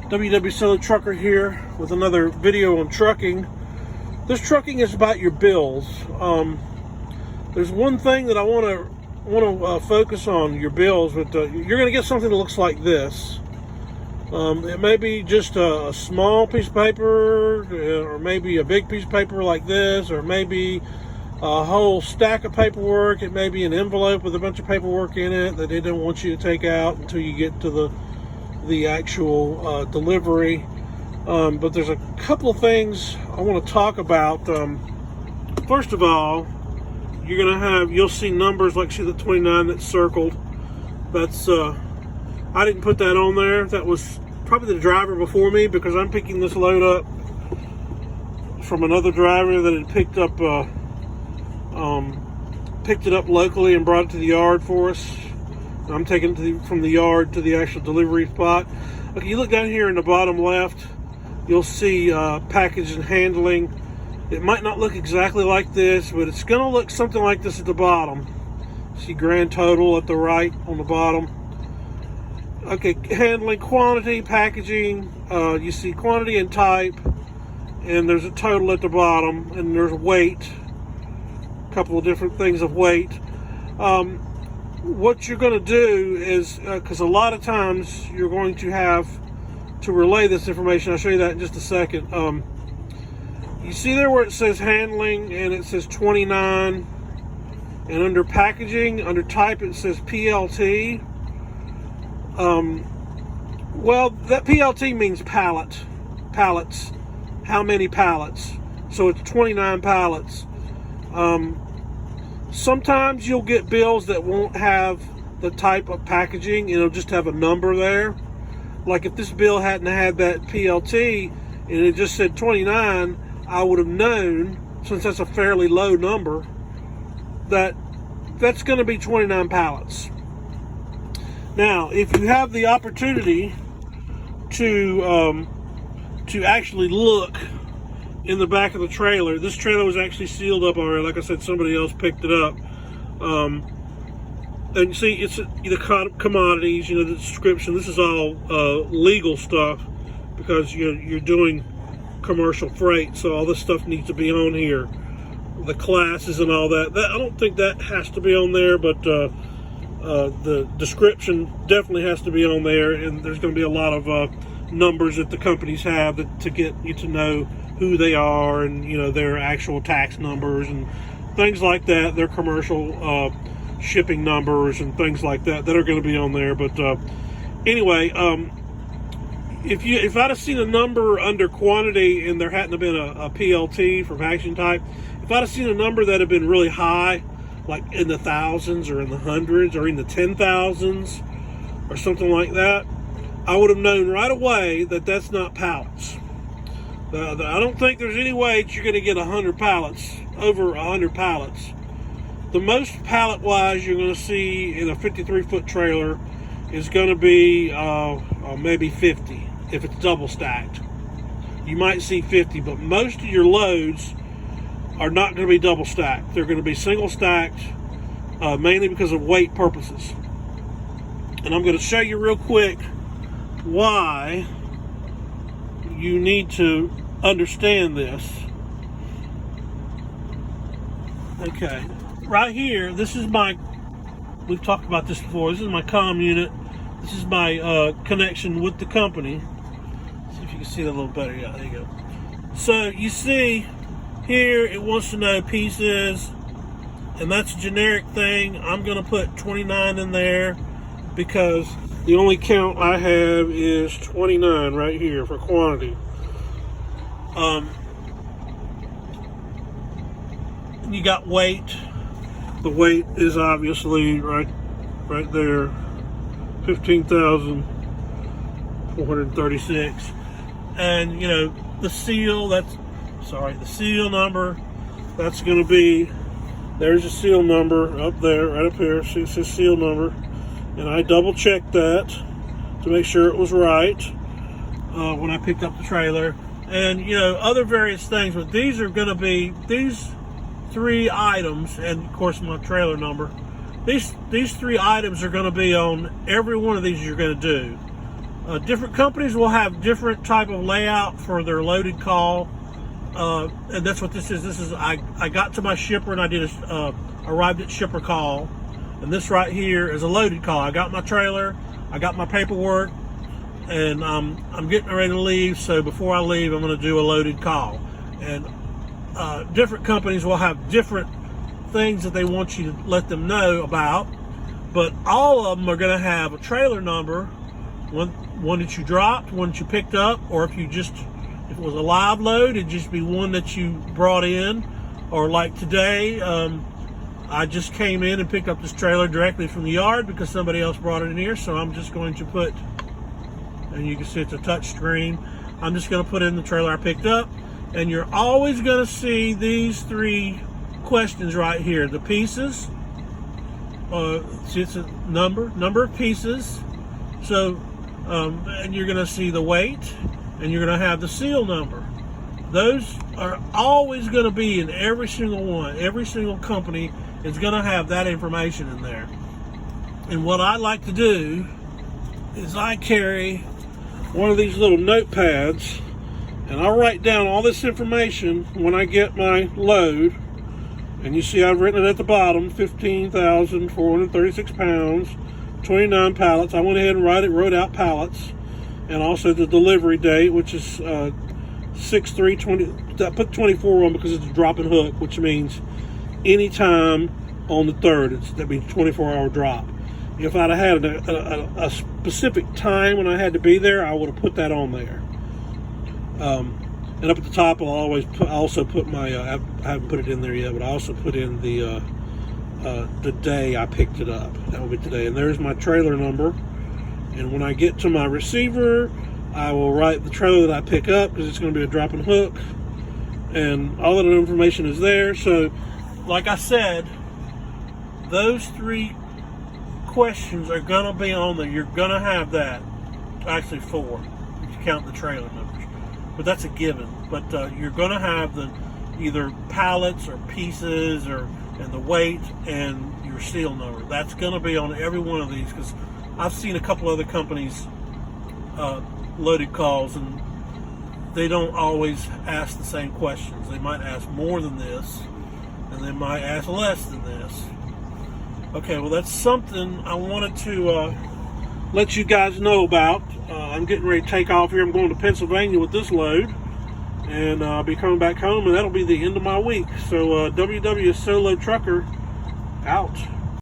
WW Solo Trucker here with another video on trucking. This trucking is about your bills. There's one thing that I want to focus on your bills, but you're going to get something that looks like this. It may be just a small piece of paper, or maybe a big piece of paper like this, or maybe a whole stack of paperwork. It may be an envelope with a bunch of paperwork in it that they don't want you to take out until you get to the actual delivery. But there's a couple of things I want to talk about. First of all, you'll see numbers like, see the 29 that's circled. That's I didn't put that on there. That was probably the driver before me, because I'm picking this load up from another driver that had picked it up locally and brought it to the yard for us. I'm taking it from the yard to the actual delivery spot. Okay, you look down here in the bottom left, you'll see package and handling. It might not look exactly like this, but it's going to look something like this at the bottom. See grand total at the right on the bottom. Okay, handling, quantity, packaging. You see quantity and type, and there's a total at the bottom, and there's weight. A couple of different things of weight. What you're going to do is, because a lot of times you're going to have to relay this information. I'll show you that in just a second. You see there where it says handling and it says 29, and under packaging, under type, it says PLT. Well, that PLT means pallets. How many pallets? So it's 29 pallets. Sometimes you'll get bills that won't have the type of packaging, it'll just have a number there. Like if this bill hadn't had that PLT and it just said 29, I would have known, since that's a fairly low number, that that's going to be 29 pallets. Now, if you have the opportunity to actually look in the back of the trailer, this trailer was actually sealed up already. Like I said, somebody else picked it up. And you see, it's the commodities, the description. This is all legal stuff, because you're doing commercial freight, so all this stuff needs to be on here. The classes and all that. I don't think that has to be on there, but the description definitely has to be on there, and there's going to be a lot of numbers that the companies have to get you to know who they are, and their actual tax numbers and things like that, their commercial shipping numbers and things like that are going to be on there. But anyway, if I'd have seen a number under quantity and there hadn't been a PLT for packaging type, if I'd have seen a number that had been really high, like in the thousands or in the hundreds or in the 10,000s or something like that, I would have known right away that that's not pallets. I don't think there's any way that you're going to get 100 pallets, over 100 pallets. The most pallet-wise you're going to see in a 53-foot trailer is going to be maybe 50, if it's double stacked. You might see 50, but most of your loads are not going to be double stacked. They're going to be single stacked, mainly because of weight purposes. And I'm going to show you real quick why you need to understand this. Okay, right here, this is we've talked about this before, this is my comm unit. This is my connection with the company. See if you can see that a little better. Yeah, there you go. So you see here, it wants to know pieces, and that's a generic thing. I'm going to put 29 in there because the only count I have is 29 right here for quantity. You got weight. The weight is obviously right there, 15,436. And the seal, the seal number, that's going to be, there's a seal number up there, right up here. See, it says seal number. And I double checked that to make sure it was right when I picked up the trailer. And other various things, but these are going to be these 3 items, and of course my trailer number. These 3 items are going to be on every one of these you're going to do. Different companies will have different type of layout for their loaded call, and that's what this is. This is I got to my shipper and I did arrived at shipper call, and this right here is a loaded call. I got my trailer, I got my paperwork, and I'm getting ready to leave. So before I leave, I'm going to do a loaded call. And different companies will have different things that they want you to let them know about, but all of them are going to have a trailer number, one that you dropped, one that you picked up, or if it was a live load, it'd just be one that you brought in. Or like today, I just came in and picked up this trailer directly from the yard because somebody else brought it in here, so I'm just going to put, and you can see it's a touch screen, I'm just going to put in the trailer I picked up. And you're always going to see these three questions right here. The pieces, see it's a number of pieces. So, and you're going to see the weight, and you're going to have the seal number. Those are always going to be in every single one. Every single company is going to have that information in there. And what I like to do is I carry one of these little notepads, and I'll write down all this information when I get my load. And you see I've written it at the bottom, 15,436 pounds, 29 pallets. I went ahead and wrote out pallets, and also the delivery date, which is 6/3/20. I put 24 on because it's a drop and hook, which means anytime on the 3rd. That means 24-hour drop. If I'd have had a specific time when I had to be there, I would have put that on there. And up at the top, I also put my, I haven't put it in there yet, but I also put in the day I picked it up. That will be today. And there's my trailer number. And when I get to my receiver, I will write the trailer that I pick up because it's going to be a drop and hook. And all of the information is there. So, like I said, those three questions are going to be on there. You're going to have that. Actually, 4, if you count the trailer numbers. But that's a given. But you're going to have the either pallets or pieces and the weight and your seal number. That's going to be on every one of these, because I've seen a couple other companies loaded calls, and they don't always ask the same questions. They might ask more than this, and they might ask less than this. Okay, well, that's something I wanted to let you guys know about. I'm getting ready to take off here. I'm going to Pennsylvania with this load, and I'll be coming back home, and that'll be the end of my week. So WW Solo Trucker out.